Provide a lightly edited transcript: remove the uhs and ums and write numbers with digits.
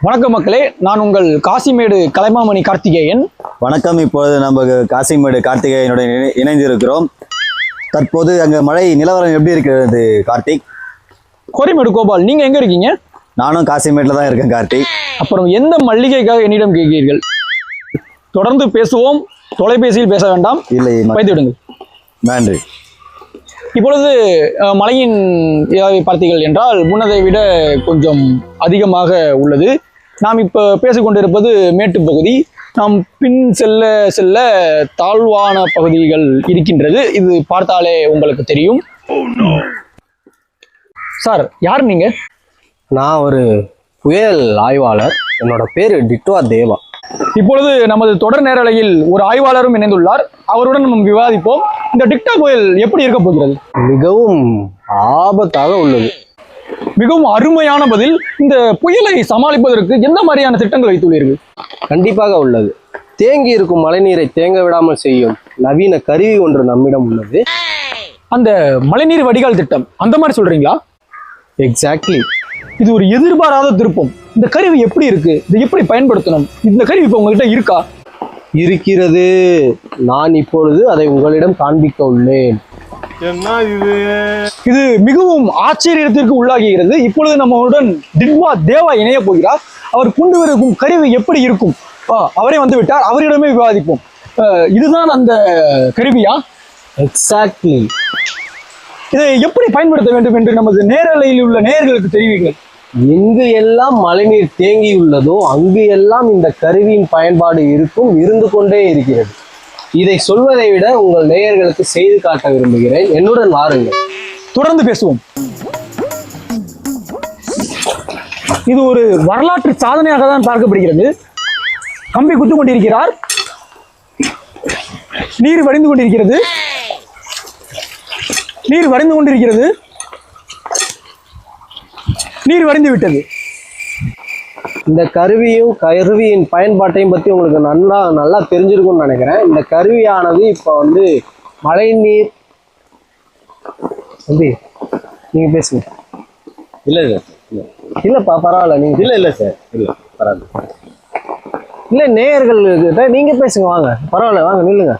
வணக்கம் மக்களே, நான் உங்கள் காசிமேடு கலைமாமணி கார்த்திகேயன். வணக்கம். இப்பொழுது நம்ம காசிமேடு கார்த்திகேயனுடன் இணைந்திருக்கிறோம். தற்போது அங்கே மழை நிலவரம் எப்படி இருக்கிறது கார்த்திக்? கோரிமேடு கோபால், நீங்க எங்க இருக்கீங்க? நானும் காசிமேட்டில் தான் இருக்கேன் கார்த்திக். அப்புறம் எந்த மல்லிகைக்காக என்னிடம் கேட்கிறீர்கள்? தொடர்ந்து பேசுவோம், தொலைபேசியில் பேச வேண்டாம். இல்லை, வைத்து விடுங்கள். நன்றி. இப்பொழுது மழையின் இதாவை பார்த்தீர்கள் என்றால் முன்னதை விட கொஞ்சம் அதிகமாக உள்ளது. நாம் இப்போ பேசிக்கொண்டிருப்பது மேட்டு பகுதி. நாம் பின் செல்ல செல்ல தாழ்வான பகுதிகள் இருக்கின்றது. இது பார்த்தாலே உங்களுக்கு தெரியும். சார், யார் நீங்க? நான் ஒரு புயல் ஆய்வாளர். என்னோட பேர் டிட்வா தேவா. இப்பொழுது நமது தொடர் நேரலையில் ஒரு ஆய்வாளரும் இணைந்துள்ளார். அவருடன் நம்ம விவாதிப்போம். இந்த டிக்டா புயல் எப்படி இருக்க போகிறது? மிகவும் ஆபத்தாக உள்ளது. மிகவும் அருமையான பதில். இந்த புயலை சமாளிப்பதற்கு எந்த மாதிரியான திட்டங்கள் வைத்துள்ளீர்கள்? கண்டிப்பாக உள்ளது. தேங்கி இருக்கும் மழைநீரை தேங்க விடாமல் செய்யும் நவீன கருவி ஒன்று நம்மிடம் உள்ளது. அந்த மழைநீர் வடிகால் திட்டம், அந்த மாதிரி சொல்றீங்களா? எக்ஸாக்ட்லி. இது ஒரு எதிர்பாராத திருப்பம். இந்த கருவி எப்படி இருக்கு? இதை எப்படி பயன்படுத்தணும்? இந்த கருவி இப்போ உங்ககிட்ட இருக்கா? இருக்கிறது. நான் இப்பொழுது அதை உங்களிடம் காண்பிக்க உள்ளேன். இது மிகவும் ஆச்சரியத்திற்கு உள்ளாகிறது. இப்பொழுது நம்மளுடன் டிட்வா தேவா இணைய போகிறார். அவர் கொண்டு வரும் கருவி எப்படி இருக்கும்? அவரே வந்து விட்டார். அவரிடமே விவாதிப்போம். இதுதான் அந்த கருவியா? எக்ஸாக்ட்லி. இதை எப்படி பயன்படுத்த வேண்டும் என்று நமது நேரலையில் உள்ள நேயர்களுக்கு தெரிவிங்கள். எங்கு எல்லாம் மழைநீர் தேங்கி உள்ளதோ அங்கு எல்லாம் இந்த கருவியின் பயன்பாடு இருந்து கொண்டே இருக்கிறது. இதை சொல்வதை விட உங்கள் நேயர்களுக்கு செய்து காட்ட விரும்புகிறேன். என்னுடன் வாருங்கள், தொடர்ந்து பேசுவோம். இது ஒரு வரலாற்று சாதனையாக தான் பார்க்கப்படுகிறது. கம்பி குத்து கொண்டிருக்கிறார். நீர் வடிந்து கொண்டிருக்கிறது. நீர் வடிந்து கொண்டிருக்கிறது. நீர் வடிந்து விட்டது. இந்த கருவியின் பயன்பாட்டையும் பற்றி உங்களுக்கு நல்லா தெரிஞ்சிருக்கும்னு நினைக்கிறேன். இந்த கருவியானது இப்போ வந்து மழைநீர் நீங்க பேசுங்க. இல்லை இல்லப்பா, பரவாயில்ல. நீங்க இல்லை சார், இல்லை பரவாயில்ல. இல்லை, நேயர்கள் நீங்க பேசுங்க. வாங்க, பரவாயில்ல, வாங்க நில்லுங்க.